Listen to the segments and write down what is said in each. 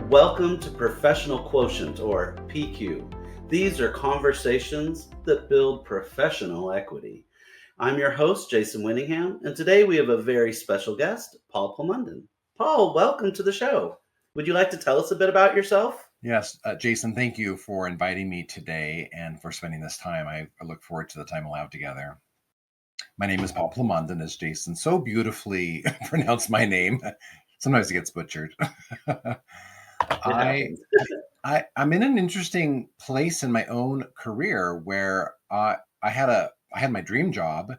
Welcome to Professional Quotient, or PQ. These are conversations that build professional equity. I'm your host, Jason Winningham, and today we have a very special guest, Paul Plamondon. Paul, welcome to the show. Would you like to tell us a bit about yourself? Yes, Jason, thank you for inviting me today and for spending this time. I look forward to the time we'll have together. My name is Paul Plamondon, as Jason so beautifully pronounced my name. Sometimes it gets butchered. It I, happens. I'm in an interesting place in my own career where I had my dream job,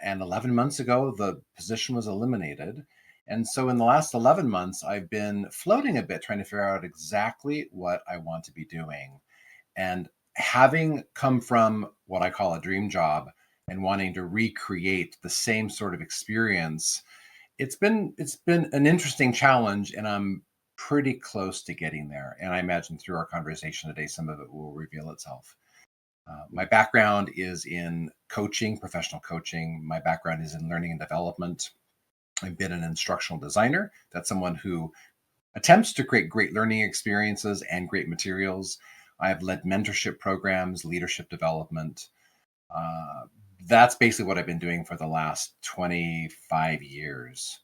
and 11 months ago the position was eliminated. And so in the last 11 months, I've been floating a bit, trying to figure out exactly what I want to be doing. And having come from what I call a dream job and wanting to recreate the same sort of experience, it's been an interesting challenge, and I'm pretty close to getting there. And I imagine through our conversation today, some of it will reveal itself. My background is in coaching, professional coaching. My background is in learning and development. I've been an instructional designer. That's someone who attempts to create great learning experiences and great materials. I've led mentorship programs, leadership development. Uh, that's basically what I've been doing for the last 25 years.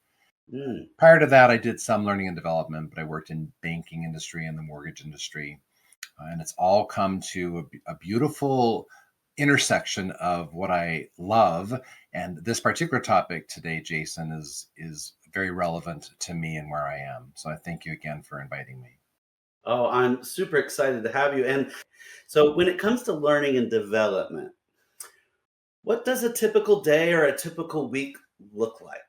Mm. Prior to that, I did some learning and development, but I worked in banking industry and the mortgage industry. And it's all come to a beautiful intersection of what I love. And this particular topic today, Jason, is very relevant to me and where I am. So I thank you again for inviting me. Oh, I'm super excited to have you. And so, when it comes to learning and development, what does a typical day or a typical week look like?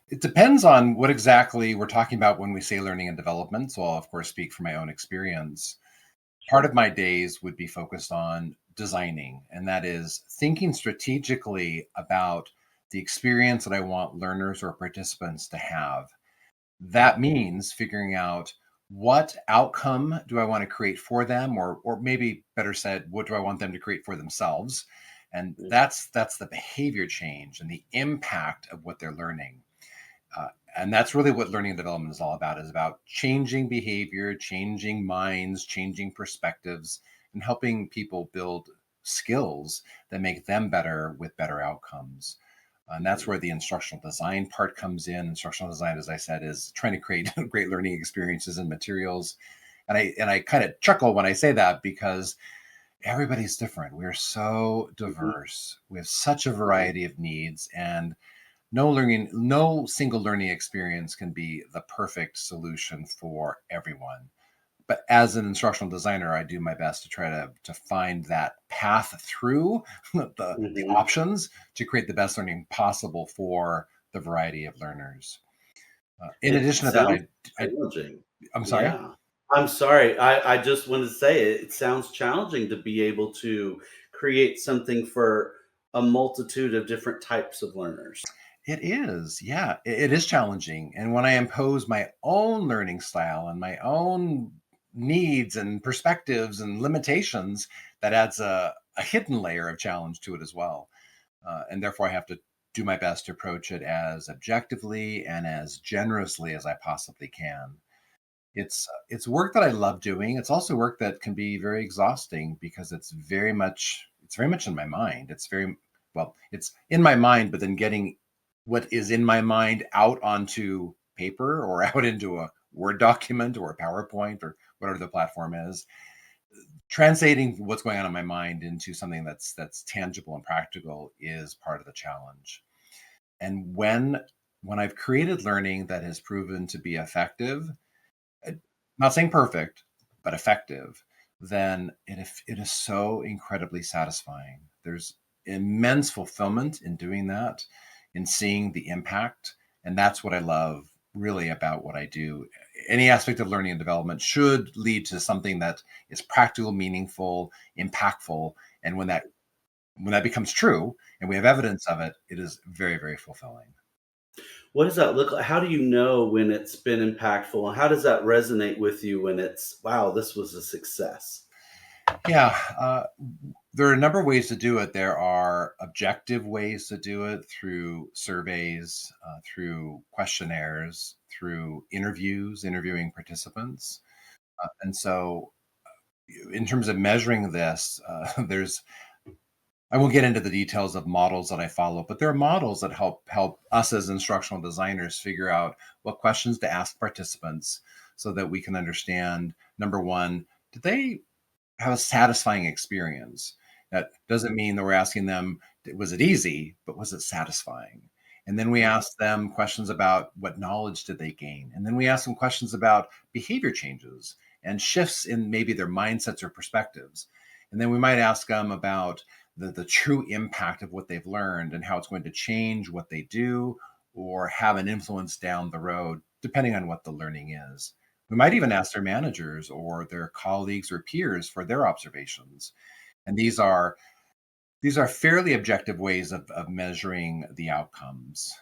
It depends on what exactly we're talking about when we say learning and development. So I'll, of course, speak from my own experience. Part Sure. of my days would be focused on designing, and that is thinking strategically about the experience that I want learners or participants to have. That means figuring out what outcome do I want to create for them, or maybe better said, what do I want them to create for themselves? And Mm. that's the behavior change and the impact of what they're learning. And that's really what learning and development is all about, is about changing behavior, changing minds, changing perspectives, and helping people build skills that make them better with better outcomes. And that's where the instructional design part comes in. Instructional design, as I said, is trying to create great learning experiences and materials. And I kind of chuckle when I say that, because everybody's different. We are so Mhm. diverse. We have such a Right. variety of needs, and no single learning experience can be the perfect solution for everyone. But as an instructional designer, I do my best to try to find that path through the Mhm. options to create the best learning possible for the variety of learners. In It addition to that, sounds I challenging. I'm sorry. Yeah. I'm sorry. I just wanted to say it sounds challenging to be able to create something for a multitude of different types of learners. It is, yeah, it is challenging. And when I impose my own learning style and my own needs and perspectives and limitations, that adds a hidden layer of challenge to it as well. And therefore, I have to do my best to approach it as objectively and as generously as I possibly can. It's work that I love doing. It's also work that can be very exhausting, because it's very much in my mind. It's in my mind, but then getting what is in my mind out onto paper or out into a Word document or a PowerPoint or whatever the platform is, translating what's going on in my mind into something that's tangible and practical is part of the challenge. And when I've created learning that has proven to be effective, not saying perfect, but effective, then it is so incredibly satisfying. There's immense fulfillment in doing that, in seeing the impact. And that's what I love really about what I do. Any aspect of learning and development should lead to something that is practical, meaningful, impactful. And when that becomes true and we have evidence of it, it is very, very fulfilling. What does that look like? How do you know when it's been impactful? And how does that resonate with you when it's, wow, this was a success? Yeah. There are a number of ways to do it. There are objective ways to do it through surveys, through questionnaires, through interviews, interviewing participants. And so, in terms of measuring this, I won't get into the details of models that I follow, but there are models that help us as instructional designers figure out what questions to ask participants so that we can understand, number one, did they have a satisfying experience? That doesn't mean that we're asking them, was it easy, but was it satisfying? And then we ask them questions about what knowledge did they gain? And then we ask them questions about behavior changes and shifts in maybe their mindsets or perspectives. And then we might ask them about the true impact of what they've learned and how it's going to change what they do or have an influence down the road, depending on what the learning is. We might even ask their managers or their colleagues or peers for their observations. And these are fairly objective ways of measuring the outcomes.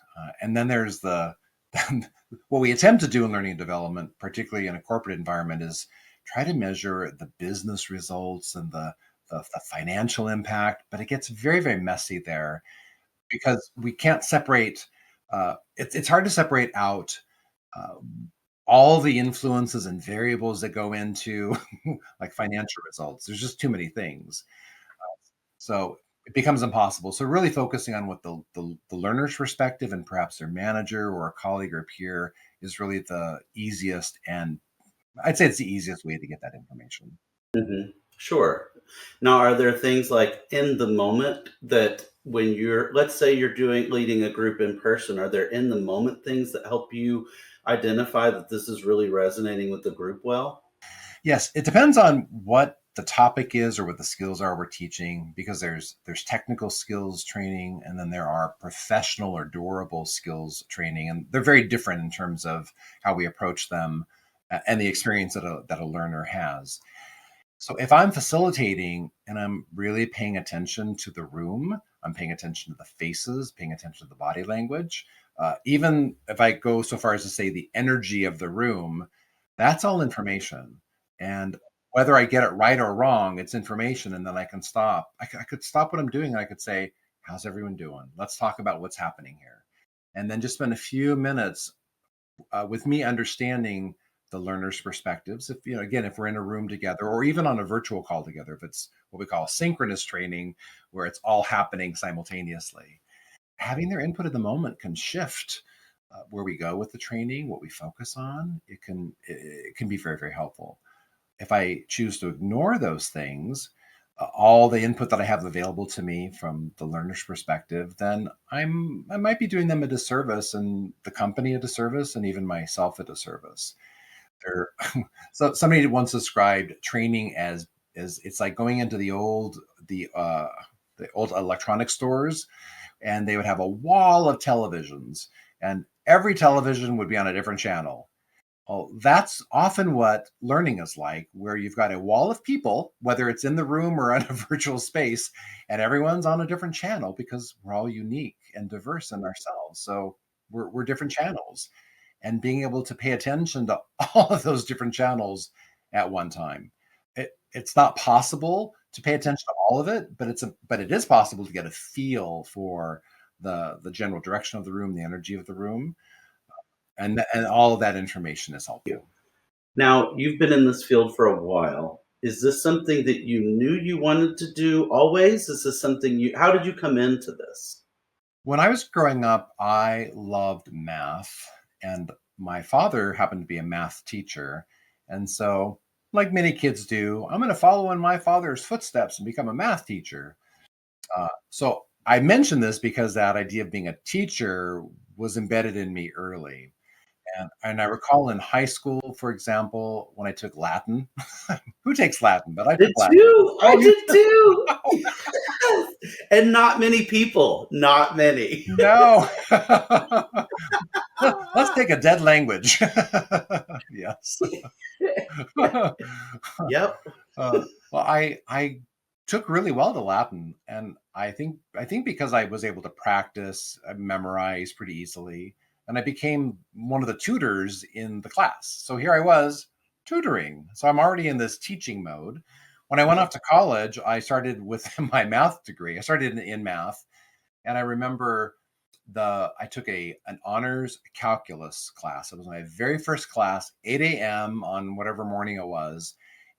And then there's the what we attempt to do in learning and development, particularly in a corporate environment, is try to measure the business results and the financial impact. But it gets very, very messy there because we can't separate. It's hard to separate out uh, all the influences and variables that go into like financial results. There's just too many things. So it becomes impossible. So really focusing on what the learner's perspective and perhaps their manager or a colleague or peer is really the easiest, and I'd say it's the easiest way to get that information. Sure. Now, are there things like in the moment that when you're, let's say you're doing leading a group in person, are there in the moment things that help you identify that this is really resonating with the group well? Yes, it depends on what the topic is or what the skills are we're teaching, because there's technical skills training and then there are professional or durable skills training, and they're very different in terms of how we approach them and the experience that a learner has. So if I'm facilitating and I'm really paying attention to the room, I'm paying attention to the faces, paying attention to the body language, even if I go so far as to say the energy of the room, that's all information. And whether I get it right or wrong, it's information. And then I can stop. I could stop what I'm doing and I could say, how's everyone doing? Let's talk about what's happening here. And then just spend a few minutes with me understanding the learner's perspectives. If again, if we're in a room together or even on a virtual call together, if it's what we call synchronous training where it's all happening simultaneously, having their input at the moment can shift where we go with the training, what we focus on. It can be very, very helpful. If I choose to ignore those things, all the input that I have available to me from the learner's perspective, then I might be doing them a disservice and the company a disservice and even myself a disservice. There, so somebody once described training as it's like going into the old electronic stores, and they would have a wall of televisions, and every television would be on a different channel. Well, that's often what learning is like, where you've got a wall of people, whether it's in the room or in a virtual space, and everyone's on a different channel because we're all unique and diverse in ourselves. So we're different channels, and being able to pay attention to all of those different channels at one time. It's not possible to pay attention to all of it, but it is possible to get a feel for the general direction of the room, the energy of the room, and all of that information is helpful. Now, you've been in this field for a while. Is this something that you knew you wanted to do always? Is this something how did you come into this? When I was growing up, I loved math, and my father happened to be a math teacher. And so, like many kids do, I'm going to follow in my father's footsteps and become a math teacher. So I mention this because that idea of being a teacher was embedded in me early. And I recall in high school, for example, when I took Latin. Who takes Latin? But I took Did Latin. you? I Oh, you did too. Yes. And not many people, not many. no. Let's take a dead language. Yes. Yep. Well, I took really well to Latin, and I think because I was able to practice, I memorized pretty easily, and I became one of the tutors in the class. So here I was tutoring. So I'm already in this teaching mode. When I went off to college, I started with my math degree. I started in math, and I remember I took an honors calculus class. It was my very first class, 8 a.m. on whatever morning it was,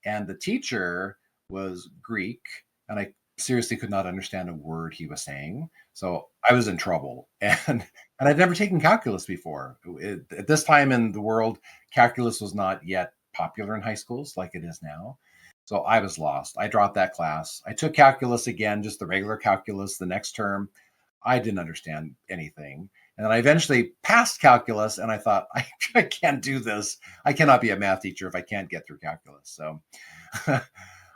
and the teacher was Greek, and I seriously could not understand a word he was saying. So I was in trouble, and I'd never taken calculus before. At this time in the world, calculus was not yet popular in high schools like it is now. So I was lost. I dropped that class. I took calculus again, just the regular calculus the next term. I didn't understand anything. And then I eventually passed calculus, and I thought, I can't do this. I cannot be a math teacher if I can't get through calculus. So but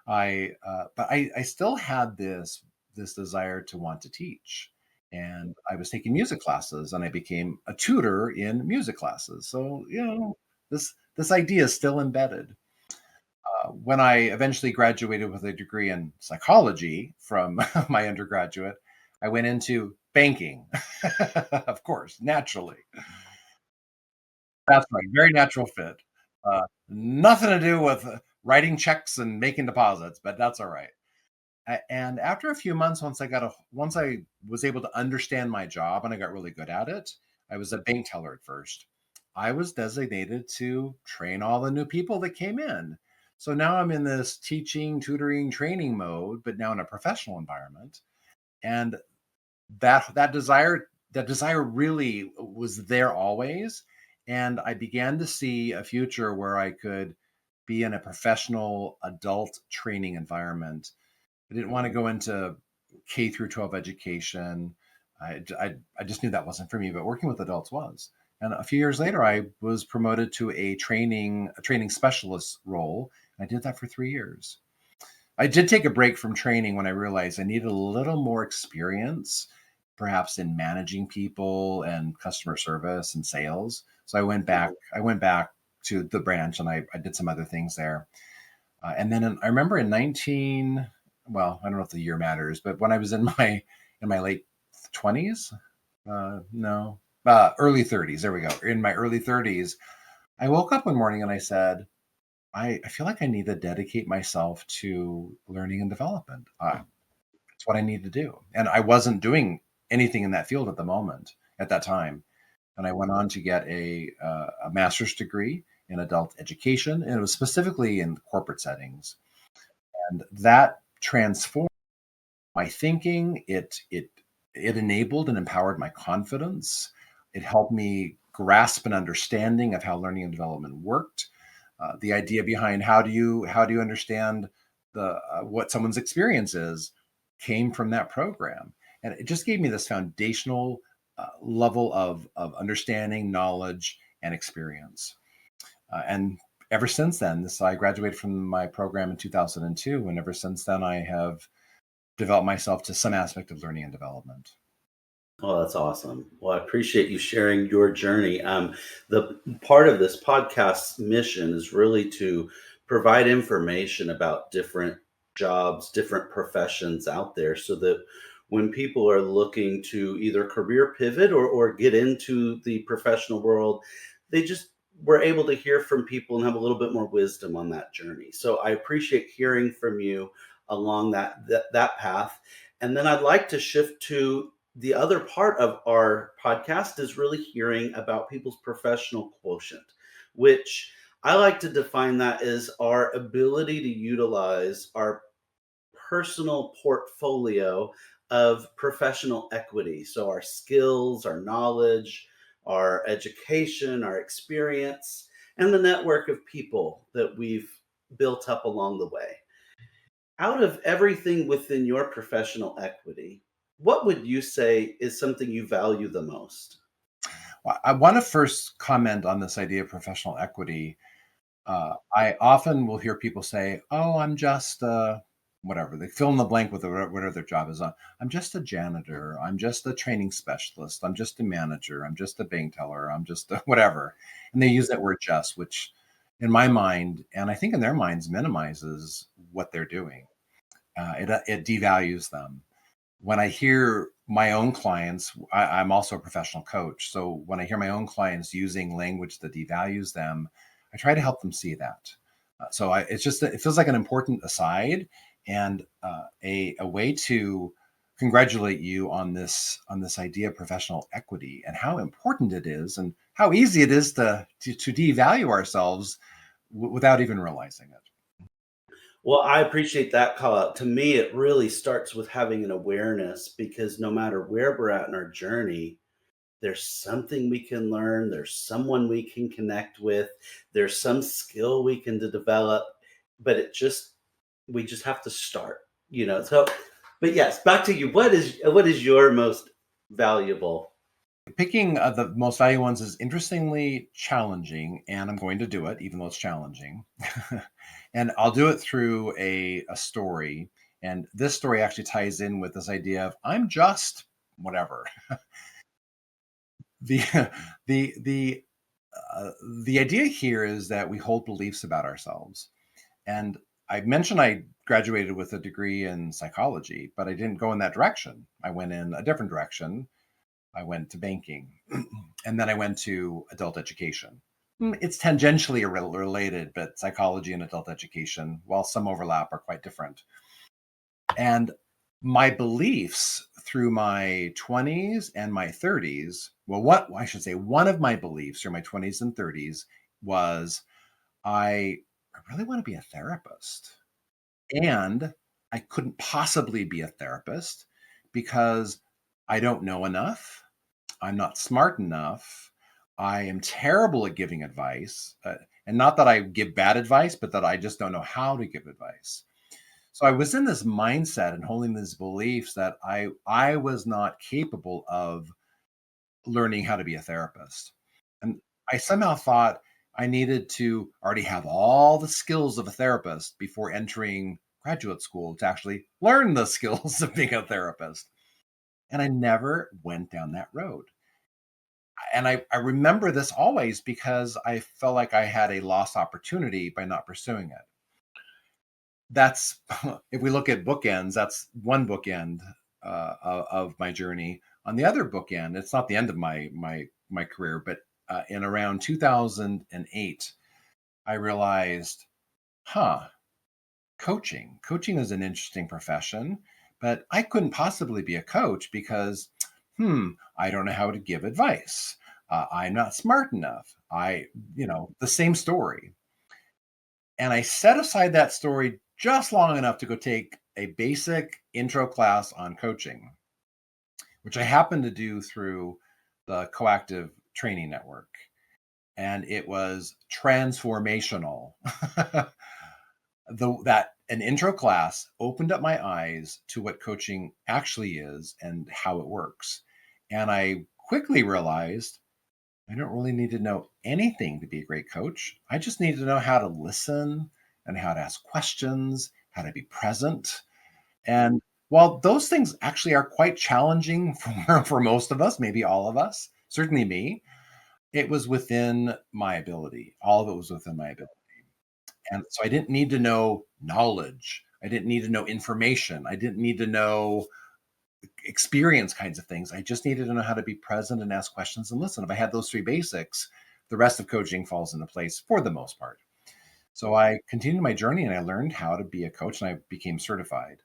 I still had this desire to want to teach. And I was taking music classes, and I became a tutor in music classes. So, this idea is still embedded. When I eventually graduated with a degree in psychology from my undergraduate, I went into banking, of course, naturally. That's right, very natural fit. Nothing to do with writing checks and making deposits, but that's all right. And after a few months, once I was able to understand my job and I got really good at it, I was a bank teller at first. I was designated to train all the new people that came in. So now I'm in this teaching, tutoring, training mode, but now in a professional environment. And that desire really was there always. And I began to see a future where I could be in a professional adult training environment. I didn't want to go into K through 12 education. I just knew that wasn't for me, but working with adults was. And a few years later, I was promoted to a training specialist role. I did that for 3 years. I did take a break from training when I realized I needed a little more experience, perhaps in managing people and customer service and sales. So I went back to the branch, and I did some other things there. And then I remember in 19, well, I don't know if the year matters, but when I was in my late 20s, no, early 30s, there we go. In my early 30s, I woke up one morning and I said, I feel like I need to dedicate myself to learning and development. It's what I need to do. And I wasn't doing anything in that field at that time. And I went on to get a master's degree in adult education, and it was specifically in corporate settings. And that transformed my thinking. It enabled and empowered my confidence. It helped me grasp an understanding of how learning and development worked. The idea behind how do you understand what someone's experience is came from that program, and it just gave me this foundational level of understanding, knowledge, and experience. And ever since then, I graduated from my program in 2002, and ever since then, I have developed myself to some aspect of learning and development. Oh, that's awesome. Well, I appreciate you sharing your journey. The part of this podcast's mission is really to provide information about different jobs, different professions out there, so that when people are looking to either career pivot or get into the professional world, they just were able to hear from people and have a little bit more wisdom on that journey. So I appreciate hearing from you along that path. And then I'd like to shift to the other part of our podcast is really hearing about people's professional quotient, which I like to define that as our ability to utilize our personal portfolio of professional equity. So, our skills, our knowledge, our education, our experience, and the network of people that we've built up along the way. Out of everything within your professional equity, what would you say is something you value the most? Well, I want to first comment on this idea of professional equity. I often will hear people say, "Oh, I'm just whatever." They fill in the blank with whatever their job is. I'm just a janitor. I'm just a training specialist. I'm just a manager. I'm just a bank teller. I'm just a whatever. And they use that word "just," which, in my mind, and I think in their minds, minimizes what they're doing. It devalues them. When I hear my own clients, I'm also a professional coach. So when I hear my own clients using language that devalues them, I try to help them see that. It feels like an important aside and a way to congratulate you on this idea of professional equity and how important it is and how easy it is to devalue ourselves without even realizing it. Well, I appreciate that call out. To me, it really starts with having an awareness because no matter where we're at in our journey, there's something we can learn, there's someone we can connect with, there's some skill we can develop, but we just have to start, you know. So, but yes, back to you. What is your most valuable? Picking the most valuable ones is interestingly challenging, and I'm going to do it, even though it's challenging. And I'll do it through a story. And this story actually ties in with this idea of I'm just whatever. The the the uh, the idea here is that we hold beliefs about ourselves. And I mentioned I graduated with a degree in psychology, but I didn't go in that direction. I went in a different direction. I went to banking, and then I went to adult education. It's tangentially related, but psychology and adult education, while some overlap, are quite different. And my beliefs through my 20s and my 30s, well, what I should say, one of my beliefs through my 20s and 30s was I, I really want to be a therapist. And I couldn't possibly be a therapist because I don't know enough. I'm not smart enough. I am terrible at giving advice. And not that I give bad advice, but that I just don't know how to give advice. So I was in this mindset and holding these beliefs that I was not capable of learning how to be a therapist. And I somehow thought I needed to already have all the skills of a therapist before entering graduate school to actually learn the skills of being a therapist. And I never went down that road. And I remember this always because I felt like I had a lost opportunity by not pursuing it. That's if we look at bookends, that's one bookend of my journey. On the other bookend, it's not the end of my career, but in around 2008, I realized, huh, coaching is an interesting profession, but I couldn't possibly be a coach because, I don't know how to give advice. I'm not smart enough. The same story. And I set aside that story just long enough to go take a basic intro class on coaching, which I happened to do through the Coactive Training Network. And it was transformational. That an intro class opened up my eyes to what coaching actually is and how it works. And I quickly realized I don't really need to know anything to be a great coach. I just need to know how to listen and how to ask questions, how to be present. And while those things actually are quite challenging for most of us, maybe all of us, certainly me, it was within my ability. All of it was within my ability. And so I didn't need to know knowledge. I didn't need to know information. I didn't need to know experience kinds of things. I just needed to know how to be present and ask questions and listen. If I had those three basics, the rest of coaching falls into place for the most part. So I continued my journey and I learned how to be a coach and I became certified.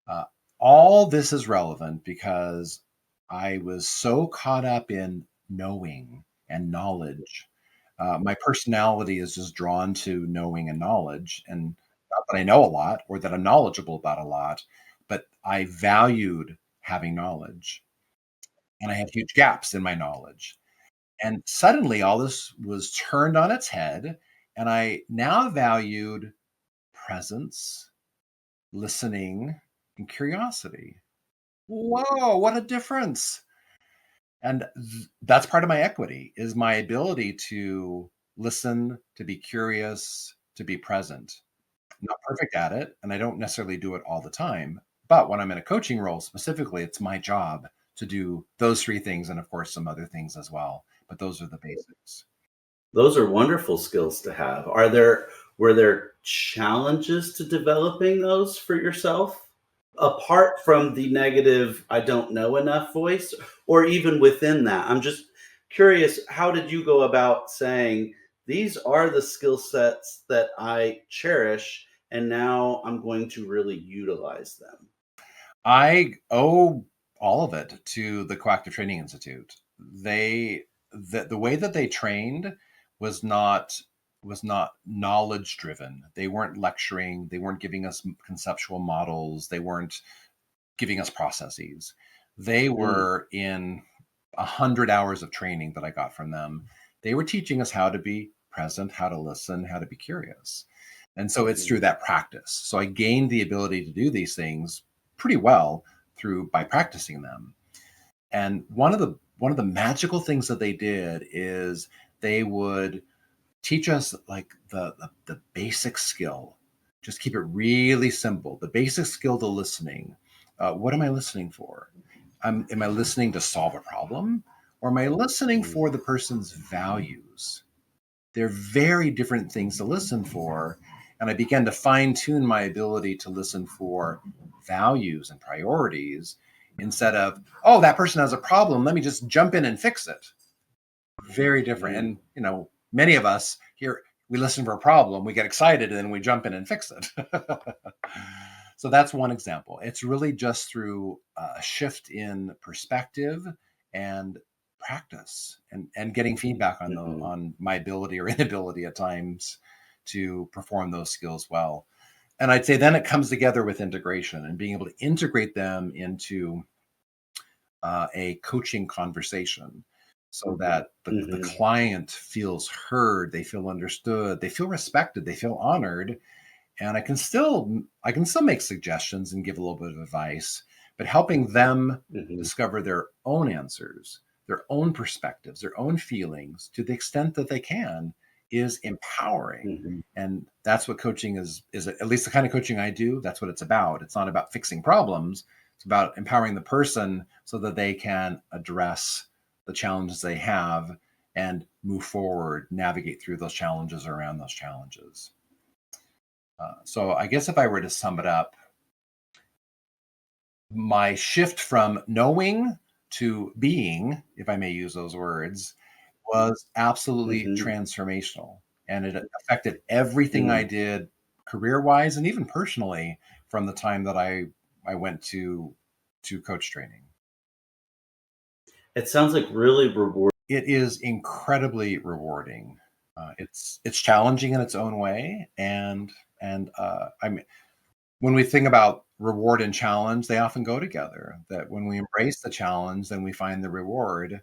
Uh, all this is relevant because I was so caught up in knowing and knowledge. My personality is just drawn to knowing and knowledge, and not that I know a lot or that I'm knowledgeable about a lot, but I valued having knowledge, and I had huge gaps in my knowledge. And suddenly, all this was turned on its head, and I now valued presence, listening, and curiosity. Whoa, what a difference. And that's part of my equity is my ability to listen, to be curious, to be present. I'm not perfect at it, and I don't necessarily do it all the time. But when I'm in a coaching role specifically, it's my job to do those three things and of course some other things as well. But those are the basics. Those are wonderful skills to have. Were there challenges to developing those for yourself? Apart from the negative "I don't know enough" voice, or even within that? I'm just curious, how did you go about saying, these are the skill sets that I cherish, and now I'm going to really utilize them. I owe all of it to the Coactive Training Institute. The way that they trained was not knowledge driven. They weren't lecturing, they weren't giving us conceptual models, they weren't giving us processes. They Mm, were in 100 hours of training that I got from them. They were teaching us how to be present, how to listen, how to be curious. And so it's through mhm, that practice. So I gained the ability to do these things pretty well through by practicing them. And one of the magical things that they did is they would teach us like the basic skill. Just keep it really simple. The basic skill to listening. What am I listening for? Am I listening to solve a problem, or am I listening mhm, for the person's values? They're very different things to listen for. And I began to fine tune my ability to listen for values and priorities instead of, oh, that person has a problem. Let me just jump in and fix it. Very different. mhm, And, many of us here, we listen for a problem, we get excited, and then we jump in and fix it. So that's one example. It's really just through a shift in perspective and practice and getting feedback on mhm, my ability or inability at times to perform those skills well. And I'd say then it comes together with integration and being able to integrate them into a coaching conversation so that the mhm, client feels heard, they feel understood, they feel respected, they feel honored. And I can still make suggestions and give a little bit of advice, but helping them mhm, discover their own answers, their own perspectives, their own feelings to the extent that they can is empowering. mhm, And that's what coaching is at least the kind of coaching I do. That's what it's about. It's not about fixing problems. It's about empowering the person so that they can address the challenges they have and move forward, navigate through those challenges or around those challenges. So I guess if I were to sum it up, my shift from knowing to being, if I may use those words, was absolutely mhm, transformational. And it affected everything I mm. did career wise and even personally from the time that I went to coach training. It sounds like really rewarding. It is incredibly rewarding. It's challenging in its own way, and I mean, when we think about reward and challenge, they often go together. That when we embrace the challenge, then we find the reward.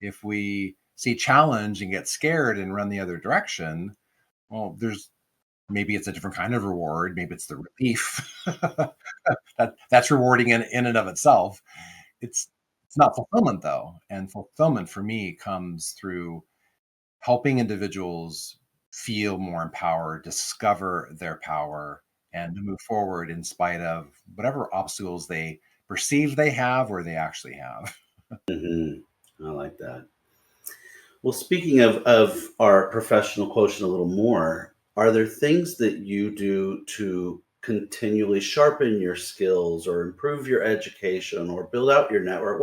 If we see challenge and get scared and run the other direction, well, maybe it's a different kind of reward. Maybe it's the relief. That's rewarding in and of itself. It's it's not fulfillment though, and fulfillment for me comes through helping individuals feel more empowered, discover their power, and to move forward in spite of whatever obstacles they perceive they have or they actually have. Mhm. I like that. Well, speaking of our professional quotient a little more, are there things that you do to continually sharpen your skills or improve your education or build out your network?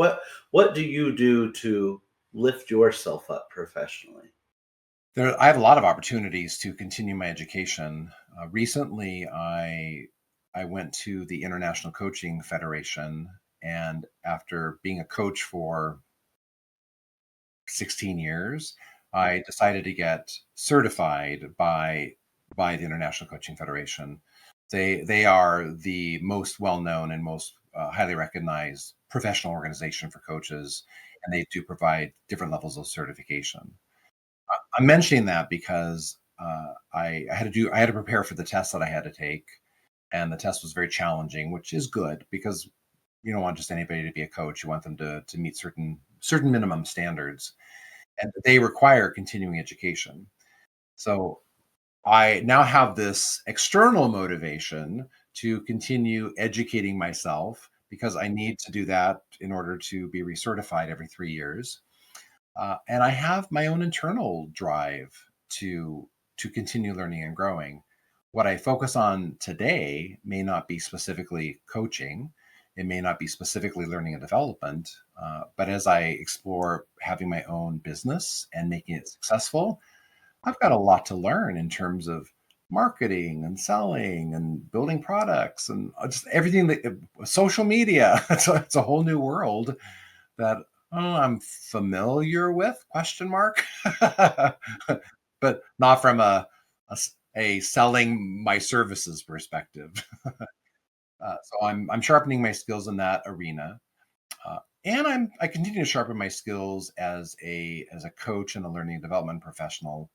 What do you do to lift yourself up professionally? I have a lot of opportunities to continue my education. Recently, I went to the International Coaching Federation, and after being a coach for 16 years, I decided to get certified by the International Coaching Federation. They are the most well known and most highly recognized professional organization for coaches, and they do provide different levels of certification. I'm mentioning that because I had to prepare for the test that I had to take, and the test was very challenging, which is good because you don't want just anybody to be a coach. You want them to meet certain minimum standards, and they require continuing education. So I now have this external motivation to continue educating myself because I need to do that in order to be recertified every 3 years. And I have my own internal drive to to continue learning and growing. What I focus on today may not be specifically coaching. It may not be specifically learning and development, but as I explore having my own business and making it successful, I've got a lot to learn in terms of marketing and selling and building products and just everything that social media. It's a whole new world that I'm familiar with, question mark, but not from a selling my services perspective. So I'm sharpening my skills in that arena. And I continue to sharpen my skills as a coach and a learning and development professional.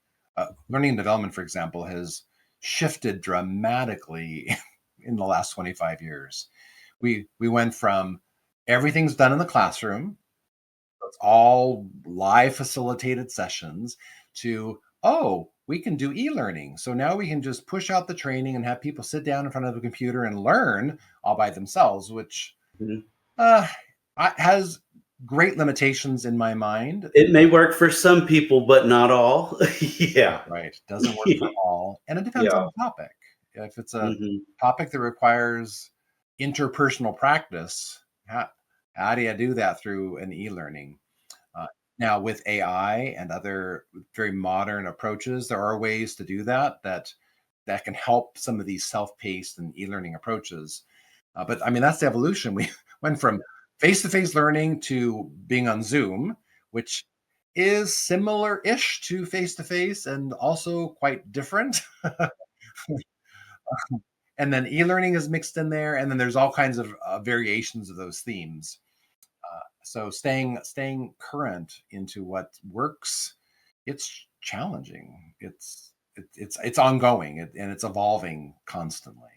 Learning and development, for example, has shifted dramatically in the last 25 years. We went from everything's done in the classroom, it's all live facilitated sessions, to we can do e-learning. So now we can just push out the training and have people sit down in front of a computer and learn all by themselves, which Mhm. uh, has great limitations in my mind. It may work for some people, but not all. Yeah. Right. Doesn't work for all. And it depends Yeah. on the topic. If it's a Mhm. topic that requires interpersonal practice, how do you do that through an e-learning? Uh, Now, with AI and other very modern approaches, there are ways to do that can help some of these self-paced and e-learning approaches. But I mean, that's the evolution. We went from face-to-face learning to being on Zoom, which is similar-ish to face-to-face and also quite different. And then e-learning is mixed in there, and then there's all kinds of variations of those themes. So staying current into what works, it's challenging. It's ongoing, and it's evolving constantly.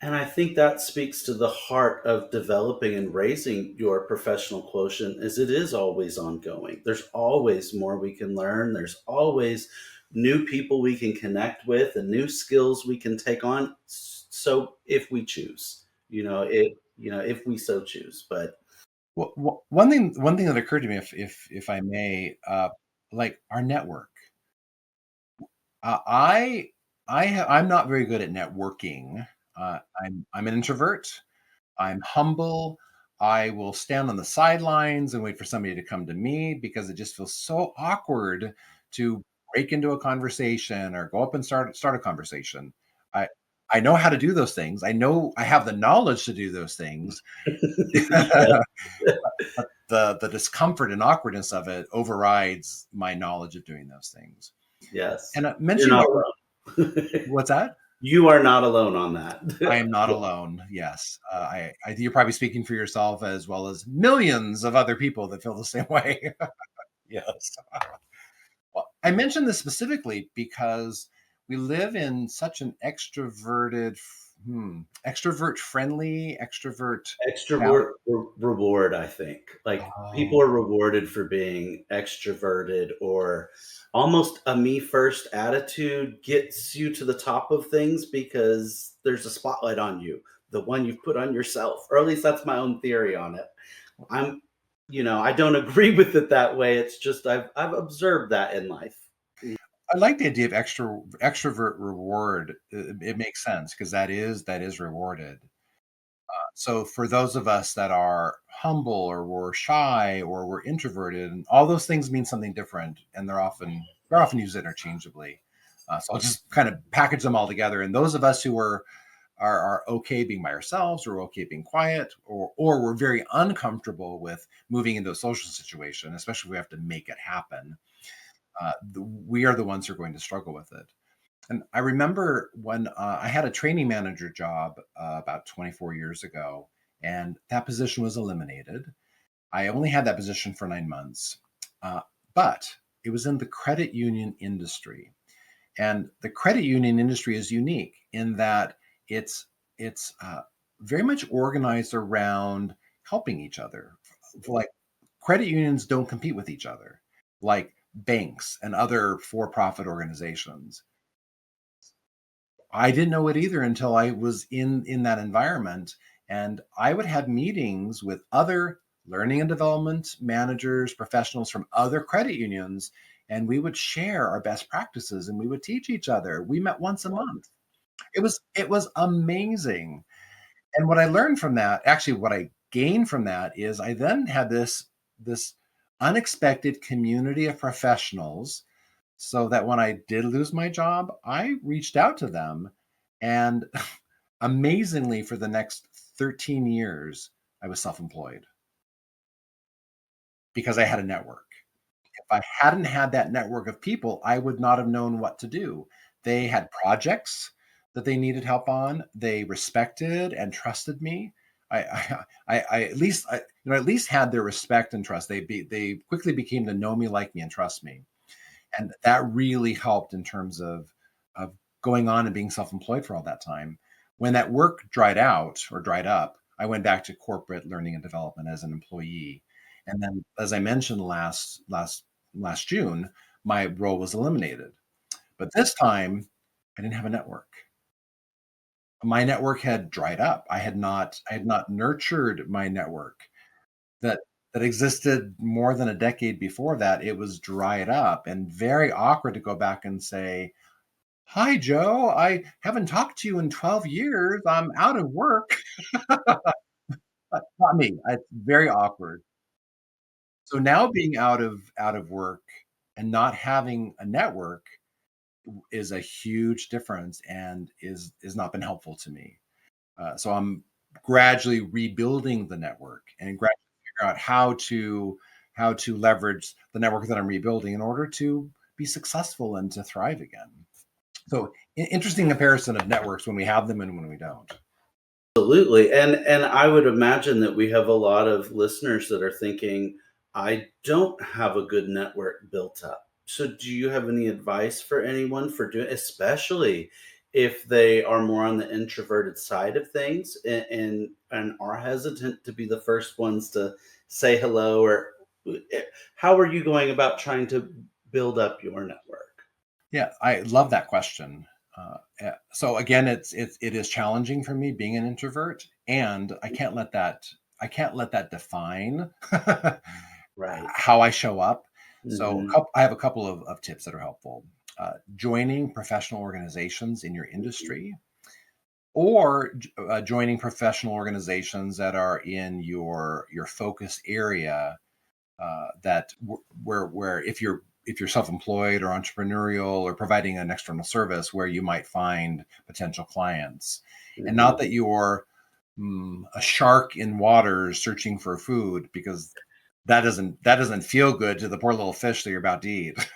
And I think that speaks to the heart of developing and raising your professional quotient is it is always ongoing. There's always more we can learn. There's always new people we can connect with and new skills we can take on. So if we choose, if we so choose. But Well, one thing that occurred to me, if I may, like our network. Uh, I I'm not very good at networking. I'm an introvert. I'm humble. I will stand on the sidelines and wait for somebody to come to me because it just feels so awkward to break into a conversation or go up and start a conversation. I I know how to do those things. I know I have the knowledge to do those things. yes, But the discomfort and awkwardness of it overrides my knowledge of doing those things. yes, And you're mentioning not about alone. what's that? You are not alone on I that. am not alone. Yes, you're probably speaking for yourself as well as millions of other people that feel the same way. Yes. Well, I mentioned this specifically because we live in such an extrovert friendly, extrovert. Extrovert reward, I think. Like, Oh, people are rewarded for being extroverted or almost a me first attitude gets you to the top of things because there's a spotlight on you, the one you've put on yourself, or at least that's my own theory on it. I'm I don't agree with it that way, it's just I've observed that in life. I like the idea of extrovert reward. It makes sense because that is rewarded. So for those of us that are humble or we're shy or we're introverted, and all those things mean something different, and they're often used interchangeably. So I'll just kind of package them all together. And those of us who are okay being by ourselves, or okay being quiet, or we're very uncomfortable with moving into a social situation, especially if we have to make it happen. We are the ones who are going to struggle with it. And I remember when I had a training manager job about 24 years ago, and that position was eliminated. I only had that position for 9 months, uh, but it was in the credit union industry. And the credit union industry is unique in that it's very much organized around helping each other. Like credit unions don't compete with each other, like banks and other for-profit organizations. I didn't know it either until I was in that environment, and I would have meetings with other learning and development managers, professionals from other credit unions, and we would share our best practices and we would teach each other. We met once a month. It was amazing. And what I learned from that, actually what I gained from that is I then had this unexpected community of professionals so that when I did lose my job, I reached out to them. And amazingly, for the next 13 years, I was self employed because I had a network. If I hadn't had that network of people, I would not have known what to do. They had projects that they needed help on. They respected and trusted me. I at least at least had their respect and trust. They quickly became to know me, like me, and trust me, and that really helped in terms of going on and being self-employed for all that time. When that work dried out or dried up, I went back to corporate learning and development as an employee. And then, as I mentioned last June, my role was eliminated. But this time, I didn't have a network. My network had dried up. I had not nurtured my network that that existed more than a decade before that. It was dried up and very awkward to go back and say, "Hi, Joe. I haven't talked to you in 12 years. I'm out of work." Not me. It's very awkward. So now being out of work and not having a network is a huge difference and is not been helpful to me. So I'm gradually rebuilding the network and gradually figure out how to leverage the network that I'm rebuilding in order to be successful and to thrive again. So interesting comparison of networks when we have them and when we don't. Absolutely. And I would imagine that we have a lot of listeners that are thinking, I don't have a good network built up. So do you have any advice for anyone for doing, especially if they are more on the introverted side of things and are hesitant to be the first ones to say hello, or how are you going about trying to build up your network? Yeah, I love that question. So again, it is challenging for me being an introvert, and I can't let that define Right. how I show up. So Hmm. I have a couple of tips that are helpful. Joining professional organizations in your industry, or joining professional organizations that are in your focus area, that where if you're self-employed or entrepreneurial or providing an external service, where you might find potential clients, and not Hmm. that you're a shark in waters searching for food, because that doesn't feel good to the poor little fish that you're about to eat.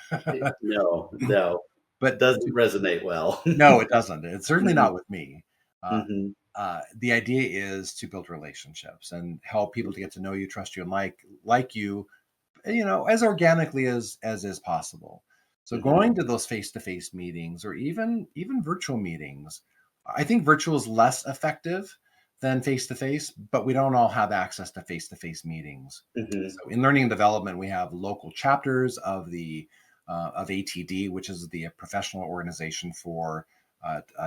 No, no, But doesn't resonate well. no, it doesn't. It's certainly Mhm, not with me. Uh, mhm, the idea is to build relationships and help people to get to know you, trust you, and like you, as organically as is possible. So mhm, going to those face-to-face meetings, or even virtual meetings, I think virtual is less effective than face-to-face, but we don't all have access to face-to-face meetings. mhm. So in learning and development, we have local chapters of ATD, which is the professional organization for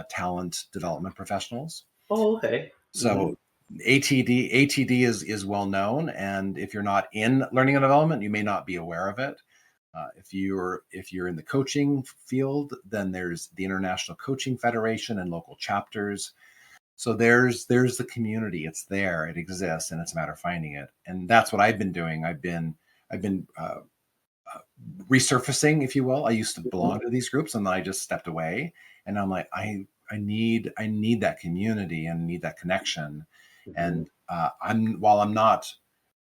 talent development professionals. Oh, okay. So Mhm, ATD is well known, and if you're not in learning and development, you may not be aware of it. If you're in the coaching field, then there's the International Coaching Federation and local chapters. So there's the community. It's there. It exists, and it's a matter of finding it. And that's what I've been doing. I've been resurfacing, if you will. I used to mhm, belong to these groups, and then I just stepped away. And I'm like, I need that community and need that connection. mhm, And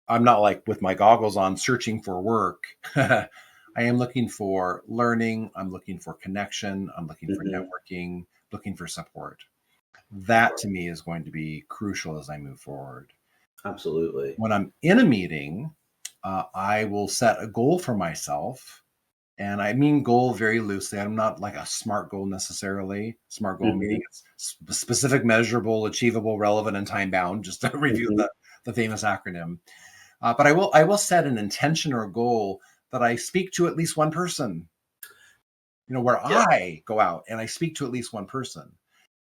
I'm not like with my goggles on searching for work. I am looking for learning. I'm looking for connection. I'm looking for mhm. networking. Looking for support. That to me is going to be crucial as I move forward. Absolutely. When I'm in a meeting, I will set a goal for myself. And I mean goal very loosely. I'm not like a SMART goal necessarily. SMART goal meaning Mhm, it's specific, measurable, achievable, relevant, and time bound. Just to review mhm, the famous acronym. But I will set an intention or a goal that I speak to at least one person. Where yeah, I go out and I speak to at least one person,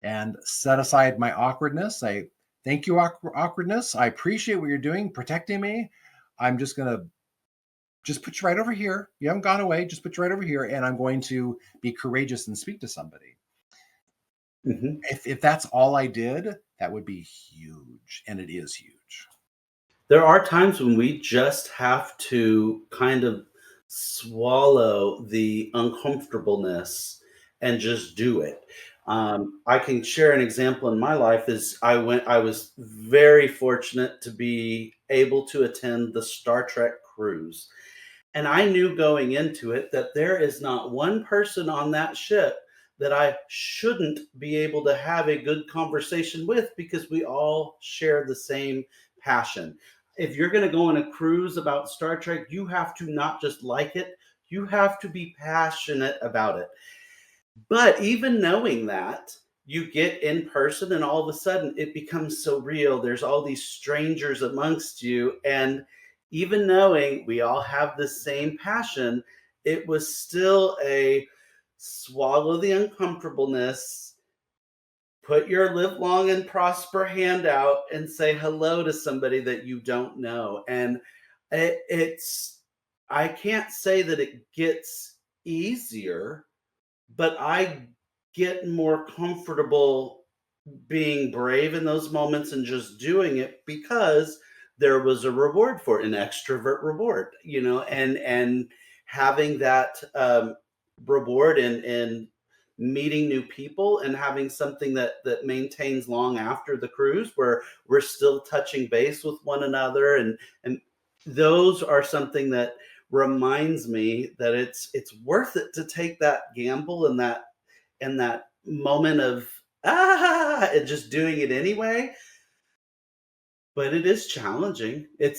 and set aside my awkwardness. I thank you, awkwardness. I appreciate what you're doing, protecting me. I'm just gonna just put you right over here. You haven't gone away. Just put you right over here, and I'm going to be courageous and speak to somebody. mhm. If that's all I did, that would be huge, and it is huge. There are times when we just have to kind of swallow the uncomfortableness and just do it. I can share an example in my life is I was very fortunate to be able to attend the Star Trek cruise. And I knew going into it that there is not one person on that ship that I shouldn't be able to have a good conversation with because we all share the same passion. If you're going to go on a cruise about Star Trek, you have to not just like it, you have to be passionate about it. But even knowing that, you get in person and all of a sudden it becomes so real. There's all these strangers amongst you. And even knowing we all have the same passion, it was still a swallow the uncomfortableness, put your live long and prosper hand out, and say hello to somebody that you don't know. And I can't say that it gets easier, but I get more comfortable being brave in those moments and just doing it because there was a reward for it, an extrovert reward, and having that reward in meeting new people and having something that maintains long after the cruise where we're still touching base with one another, and those are something that reminds me that it's worth it to take that gamble and that moment of and just doing it anyway. But it is challenging. It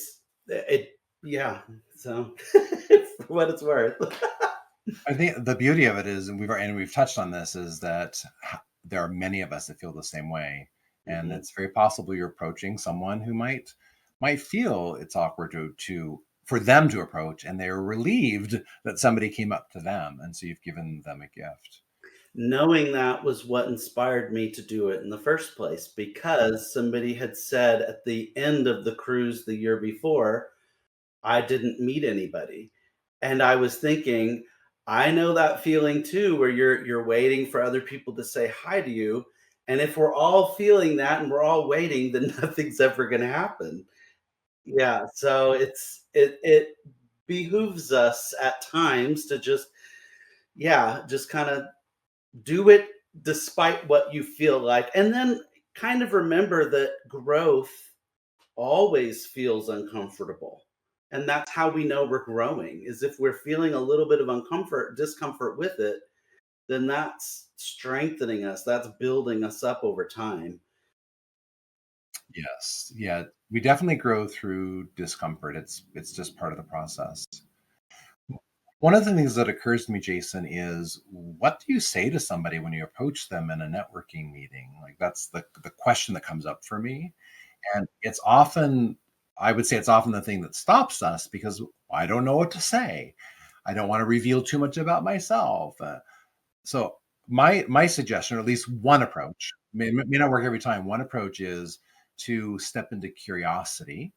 yeah. So for what it's worth. I think the beauty of it is, and we've touched on this, is that there are many of us that feel the same way, and Mhm. it's very possible you're approaching someone who might feel it's awkward to for them to approach, and they're relieved that somebody came up to them, and so you've given them a gift. Knowing that was what inspired me to do it in the first place because somebody had said at the end of the cruise the year before, I didn't meet anybody. And I was thinking, I know that feeling too, where you're waiting for other people to say hi to you. And if we're all feeling that and we're all waiting, then nothing's ever gonna happen. Yeah. So it behooves us at times to just, yeah, just kind of do it despite what you feel like. And then kind of remember that growth always feels uncomfortable. And that's how we know we're growing is if we're feeling a little bit of discomfort with it, then that's strengthening us. That's building us up over time. Yes, yeah, we definitely grow through discomfort. It's just part of the process. One of the things that occurs to me, Jason, is what do you say to somebody when you approach them in a networking meeting? Like that's the question that comes up for me. And it's often, I would say it's often the thing that stops us because I don't know what to say. I don't want to reveal too much about myself. So my suggestion, or at least one approach, may not work every time. One approach is to step into curiosity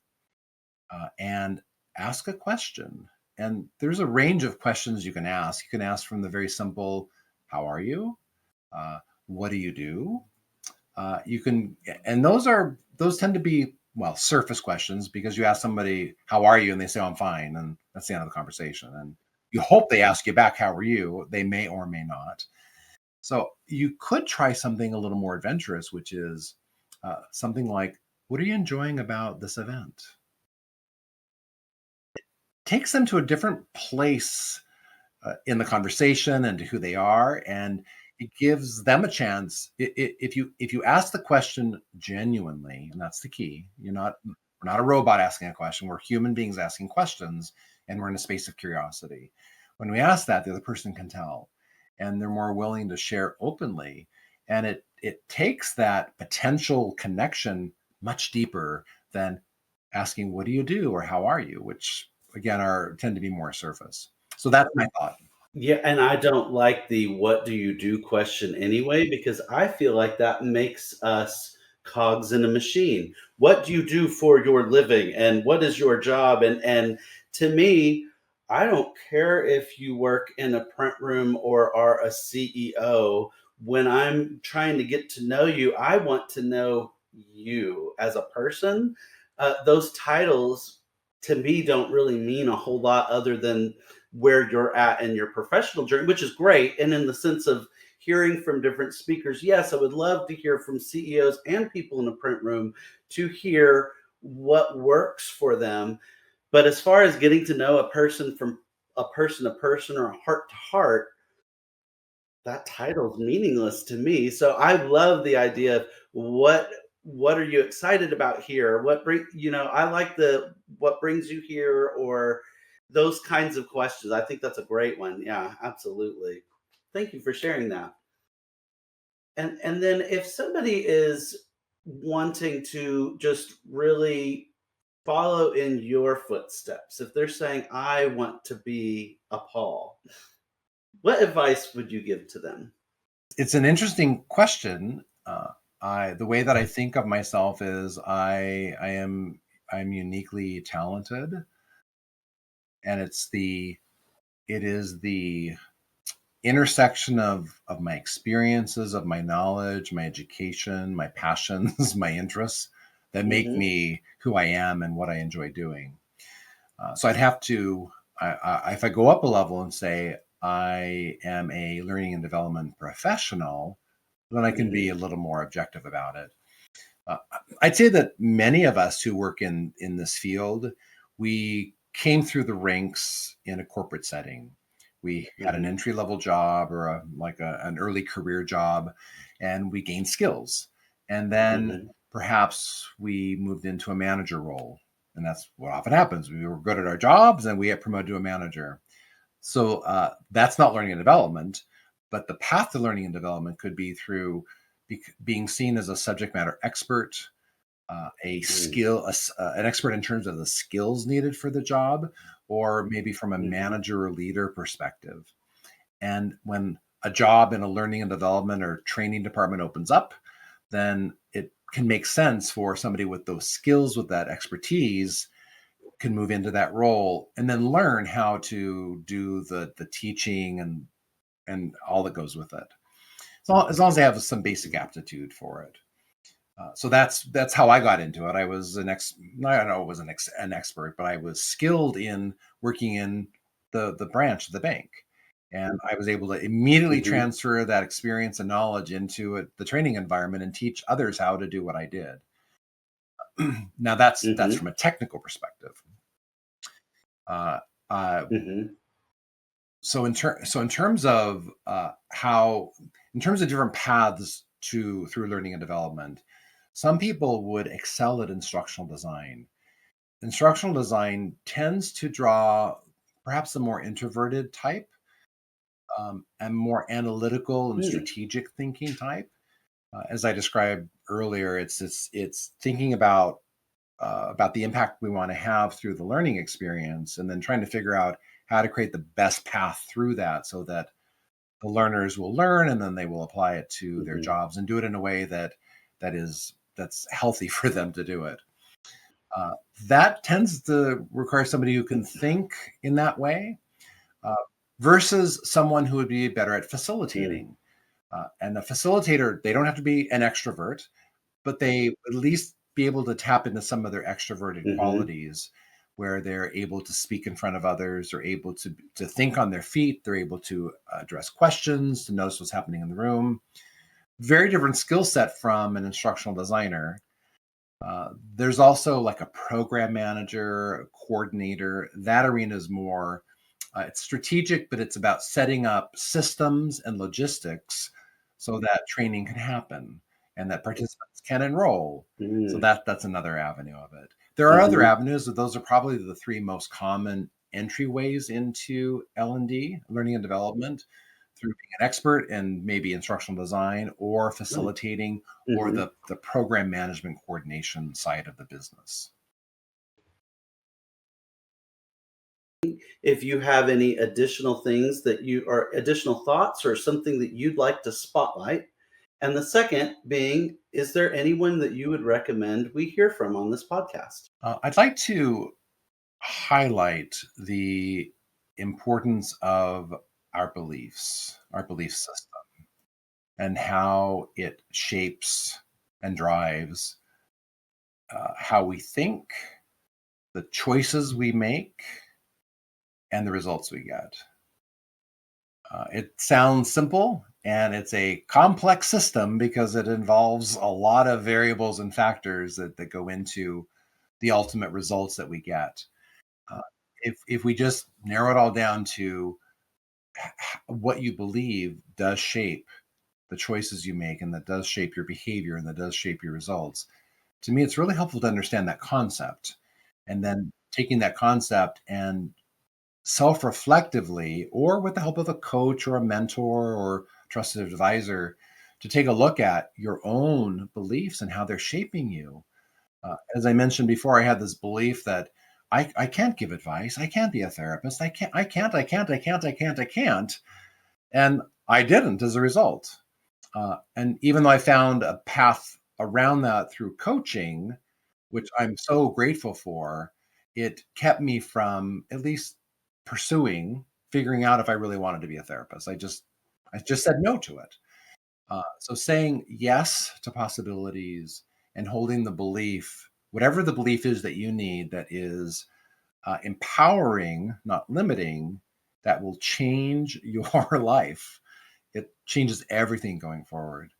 and ask a question. And there's a range of questions you can ask. You can ask from the very simple, "How are you? What do you do?" You can, and those tend to be surface questions because you ask somebody, "How are you?" and they say, "I'm fine," and that's the end of the conversation. And you hope they ask you back, "How are you?" They may or may not. So you could try something a little more adventurous, which is something like, "What are you enjoying about this event?" Takes them to a different place in the conversation and to who they are, and it gives them a chance. If you ask the question genuinely, and that's the key, we're not a robot asking a question. We're human beings asking questions, and we're in a space of curiosity. When we ask that, the other person can tell, and they're more willing to share openly, and it takes that potential connection much deeper than asking, "What do you do?" or "How are you?" which again are tend to be more surface. So that's my thought. Yeah, and I don't like the "what do you do" question anyway, because I feel like that makes us cogs in a machine. What do you do for your living, and what is your job? And to me, I don't care if you work in a print room or are a CEO. When I'm trying to get to know you, I want to know you as a person. Those titles to me don't really mean a whole lot other than where you're at in your professional journey, which is great. And in the sense of hearing from different speakers, yes, I would love to hear from CEOs and people in the print room to hear what works for them. But as far as getting to know a person from a person to person or heart to heart, that title's meaningless to me. So I love the idea of what are you excited about here? What bring I like the what brings you here or those kinds of questions. I think that's a great one. Yeah, absolutely. Thank you for sharing that. And then if somebody is wanting to just really follow in your footsteps, if they're saying I want to be a Paul, what advice would you give to them? It's an interesting question. The way that I think of myself is I'm uniquely talented, and it is the intersection of my experiences, of my knowledge, my education, my passions, my interests that make Mhm. me who I am and what I enjoy doing. So I'd have to, if I go up a level and say I am a learning and development professional, then I can be a Mhm. little more objective about it. Uh, I'd say that many of us who work in this field, we came through the ranks in a corporate setting. We had an Mhm. entry level job or an early career job, and we gained skills. And then Mhm. perhaps we moved into a manager role. And that's what often happens. We were good at our jobs and we get promoted to a manager. So that's not learning and development, but the path to learning and development could be through being seen as a subject matter expert, Mhm. an expert in terms of the skills needed for the job, or maybe from a Mhm. manager or leader perspective. And when a job in a learning and development or training department opens up, then it can make sense for somebody with those skills, with that expertise, can move into that role and then learn how to do the teaching and all that goes with it. So as long as they have some basic aptitude for it. So that's how I got into it. I was I don't know, it was an expert, but I was skilled in working in the branch of the bank, and I was able to immediately Mhm. transfer that experience and knowledge into the training environment and teach others how to do what I did. Now that's Mhm. from a technical perspective. Uh, uh, Mhm. so in terms of how in terms of different paths to through learning and development, some people would excel at instructional design. Instructional design tends to draw perhaps a more introverted type, and more analytical and Mm. strategic thinking type. As I described earlier, it's thinking about the impact we want to have through the learning experience, and then trying to figure out how to create the best path through that so that the learners will learn and then they will apply it to their Mhm. jobs and do it in a way that's healthy for them to do it. Uh, that tends to require somebody who can think in that way, uh, versus someone who would be better at Mm. facilitating. And the facilitator, they don't have to be an extrovert, but they at least be able to tap into some of their extroverted Mhm. qualities where they're able to speak in front of others, they're able to think on their feet, they're able to address questions, to notice what's happening in the room. Very different skill set from an instructional designer. There's also like a program manager, a coordinator. That arena is more, it's strategic, but it's about setting up systems and logistics so that training can happen and that participants can enroll. So Mm. that's another avenue of it. There are other Mhm. avenues, but those are probably the three most common entryways into L&D, learning and development, through being an expert in maybe instructional design or Mm. facilitating or Mhm. the program management coordination side of the business. If you have any additional things that you or additional thoughts or something that you'd like to spotlight. And the second being, is there anyone that you would recommend we hear from on this podcast? I'd like to highlight the importance of our belief system, and how it shapes and drives how we think, the choices we make, and the results we get. It sounds simple, and it's a complex system because it involves a lot of variables and factors that go into the ultimate results that we get. Uh, if we just narrow it all down to what you believe does shape the choices you make, and that does shape your behavior, and that does shape your results. To me, it's really helpful to understand that concept, and then taking that concept and self-reflectively, or with the help of a coach or a mentor or trusted advisor, to take a look at your own beliefs and how they're shaping you. As I mentioned before, I had this belief that I can't give advice, I can't be a therapist, I can't, and I didn't as a result. And even though I found a path around that through coaching, which I'm so grateful for, it kept me from at least pursuing figuring out if I really wanted to be a therapist. I just said no to it. So saying yes to possibilities and holding the belief, whatever the belief is that you need, that is empowering, not limiting, that will change your life. It changes everything going forward.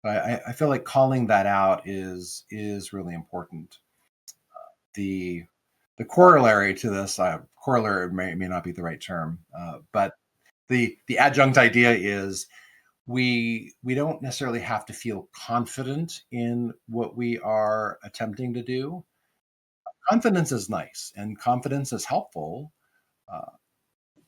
I feel like calling that out is really important. The the corollary to this, corollary may not be the right term, but the adjunct idea is we don't necessarily have to feel confident in what we are attempting to do. Confidence is nice, and confidence is helpful. Uh,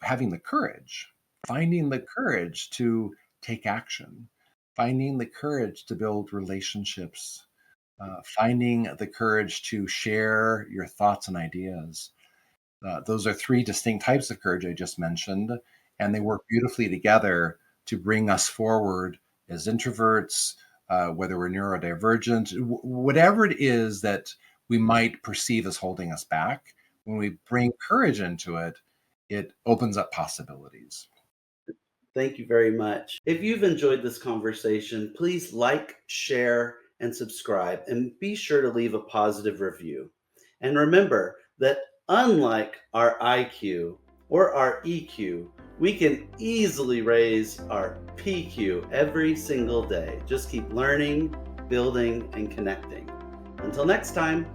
Having the courage, finding the courage to take action, finding the courage to build relationships, finding the courage to share your thoughts and ideas. Those are three distinct types of courage I just mentioned, and they work beautifully together to bring us forward as introverts, whether we're neurodivergent, whatever it is that we might perceive as holding us back. When we bring courage into it, it opens up possibilities. Thank you very much. If you've enjoyed this conversation, please like, share, and subscribe, and be sure to leave a positive review. And remember that unlike our IQ or our EQ, we can easily raise our PQ every single day. Just keep learning, building, and connecting. Until next time.